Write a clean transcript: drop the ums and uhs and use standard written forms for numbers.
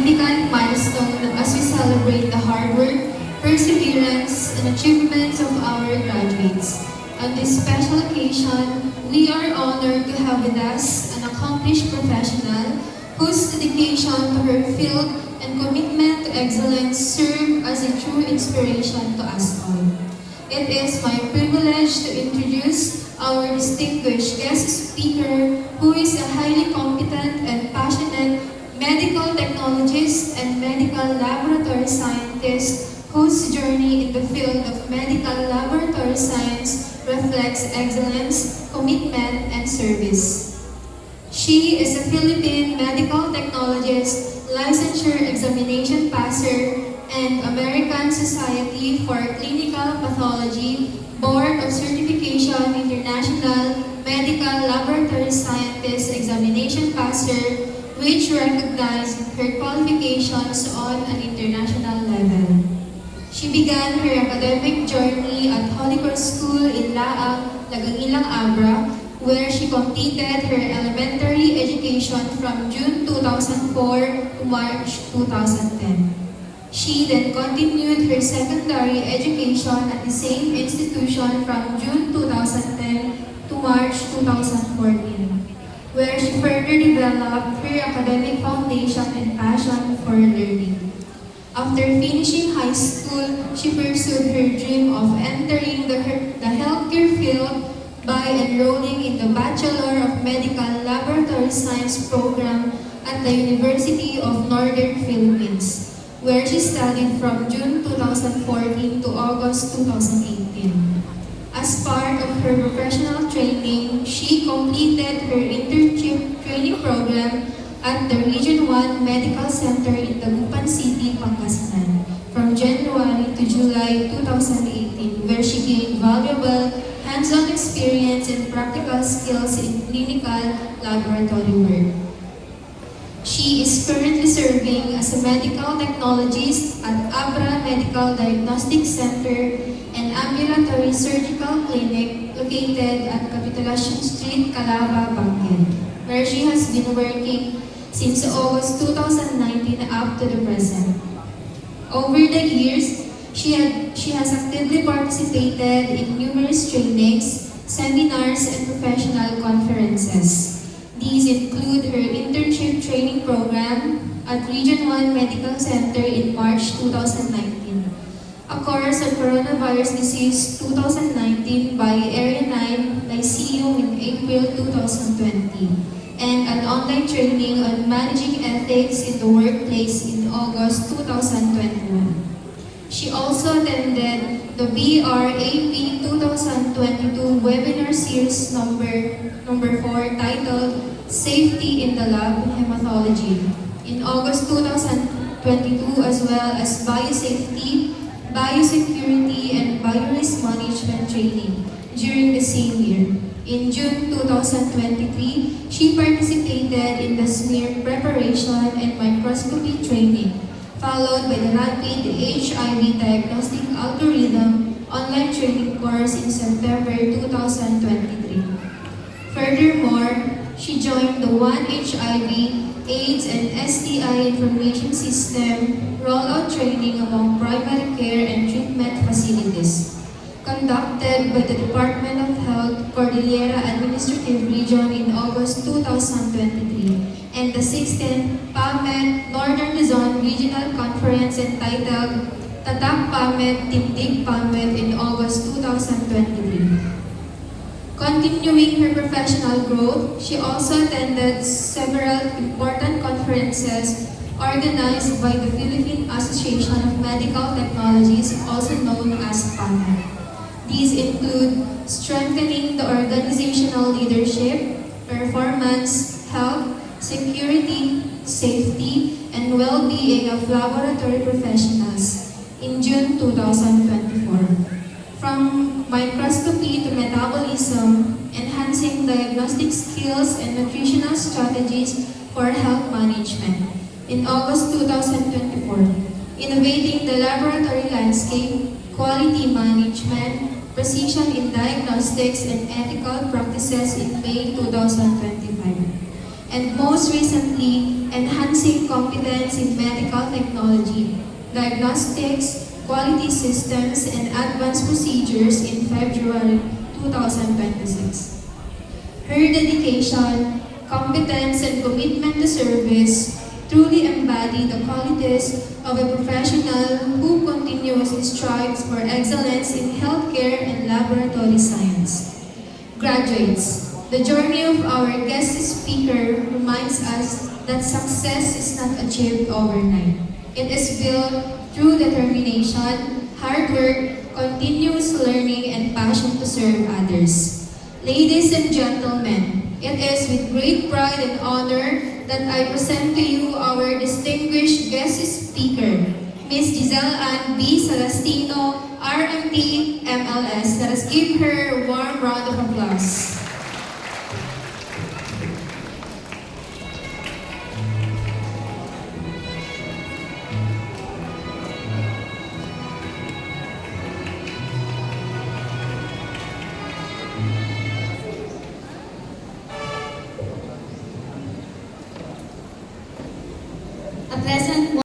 significant milestone as we celebrate the hard work, perseverance, and achievements of our graduates. On this special occasion, we are honored to have with us an accomplished professional whose dedication to her field and commitment to excellence serve as a true inspiration to us all. It is my privilege to introduce our distinguished guest speaker, who is a highly competent and passionate medical technologist and medical laboratory scientist whose journey in the field of medical laboratory science reflects excellence, commitment, and service. She is a Philippine medical technologist, licensure examination passer, and American Society for Clinical Pathology Board of Certification International Medical Laboratory Scientist Examination Passer, which recognized her qualifications on an international level. She began her academic journey at Holy Cross School in Laang, Lagangilang, Abra, where she completed her elementary education from June 2004 to March 2010. She then continued her secondary education at the same institution from June 2010 to March 2014, where she further developed her academic foundation and passion for learning. After finishing high school, she pursued her dream of entering the healthcare field by enrolling in the Bachelor of Medical Laboratory Science program at the University of Northern Philippines, where she studied from June 2014 to August 2018. As part of her professional training, she completed her internship training program at the Region 1 Medical Center in Dagupan City, Pangasinan, from January to July 2018, where she gained valuable hands-on experience and practical skills in clinical laboratory work. She is currently serving as a medical technologist at Abra Medical Diagnostic Center and Ambulatory Surgical Clinic located at Capitulacion Street, Calaba, Banguel, where she has been working since August 2019 up to the present. Over the years, she has actively participated in numerous trainings, seminars, and professional conferences. These include her internship training program at Region 1 Medical Center in March 2019, a course on coronavirus disease 2019 by Area 9 Lyceum in April 2020, and an online training on managing ethics in the workplace in August 2021. She also attended the BRAP 2022 webinar series number 4 titled Safety in the Lab Hematology in August 2022, as well as Biosafety, Biosecurity, and Biorisk Management training during the same year. In June 2023, she participated in the smear preparation and microscopy training, followed by the Rapid HIV Diagnostic Algorithm online training course in September 2023. Furthermore, she joined the One HIV, AIDS, and STI Information System rollout training among primary care and treatment facilities, conducted by the Department of Health Cordillera Administrative Region in August 2023, and the 16th PAMED Northern Luzon Regional Conference entitled Tatak PAMED Tindig PAMED in August 2023. Continuing her professional growth, she also attended several important conferences organized by the Philippine Association of Medical Technologies, also known as PAMED. These include strengthening the organizational leadership, performance, health, security, safety, and well-being of laboratory professionals in June 2024. From microscopy to metabolism, enhancing diagnostic skills and nutritional strategies for health management. In August 2024, innovating the laboratory landscape, quality management, precision in diagnostics, and ethical practices in May 2025. And most recently, enhancing competence in medical technology, diagnostics, quality systems, and advanced procedures in February 2026. Her dedication, competence, and commitment to service truly embody the qualities of a professional who continuously strives for excellence in healthcare and laboratory science. Graduates, the journey of our guest speaker reminds us that success is not achieved overnight. It is built through determination, hard work, continuous learning, and passion to serve others. Ladies and gentlemen, it is with great pride and honor that I present to you our distinguished guest speaker, Ms. Giselle Ann B. Celestino, RMT MLS. Let us give her a warm round of applause. A pleasant